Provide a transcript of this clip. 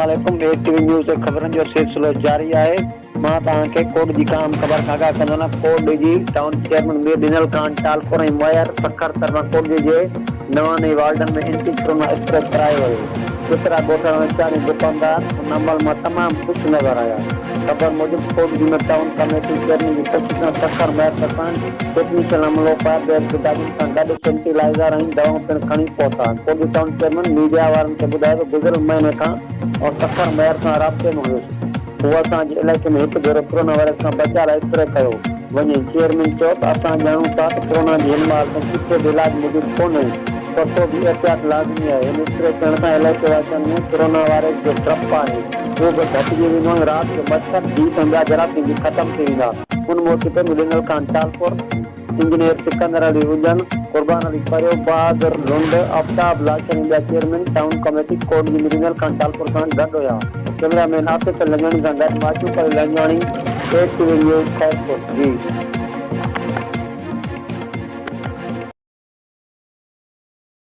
अस्सलामुअलैकुम। TV news जे ख़बरनि जो सिलसिलो जारी आहे। मां तव्हांखे कोड जी अहम ख़बर आगाह कंदो न। कोड जी टाउन चेयरमैन में ॾिनल खान टालपुर ऐं मुयर सखर तरफ़ां कोड जे नवां वार्डन में एंटी कोरोना स्प्रे करायो वियो। केतिरा ॻोठ वीचारी दुकानदार उन अमल मां तमामु ख़ुशि नज़र आया। ख़बर मूजिबि कोड जी टाउन कमेटी चेयरमैन जी कोशिश सां सखर मुयर तरफ़ां टेक्नीशियल अमलो फायर ब्रिगेड किताबुनि सां गॾु सैनिटाइज़र ऐं दवाऊं पिणु खणी पहुता। कोड टाउन चेयरमैन मीडिया वारनि खे ॿुधायो त गुज़िरियल महीने खां और सखर मुयर सां राब्ते में हुयुसि। उहो असांजे इलाइक़े में हिकु भेरो कोरोना वायरस खां बचाव लाइ स्प्रे कयो वञे। चेयरमैन चयो त असां ॼाणूं था त कोरोना जी हिन महिल किथे बि इलाज मौजूदु कोन्हे, पर को बि एहतियात लाज़मी आहे। हिन स्प्रे करण सां इलाइक़े वासियुनि में कोरोना वायरस जो डपु आहे उहो बि घटिजी वेंदो ऐं राति जो मच्छर जीत ऐं ॿिया जरासीम बि ख़तमु थी वेंदा। उन मौक़े ते ॾिनल खान टालपुर, इंजीनियर सिकंदर अली हुजन, कुर्बान अली परियो, बहादुर लुंड, आफ्ताब लाशन ॿिया चेयरमैन टाउन कमेटी कोड जी ॾिनल खान टालपुर सां गॾु हुया। कैमरामैन आसिफ लंजवाणी सां गॾु माचू करे लंजवाणी, टीवी न्यूज़ खैरपुर। जी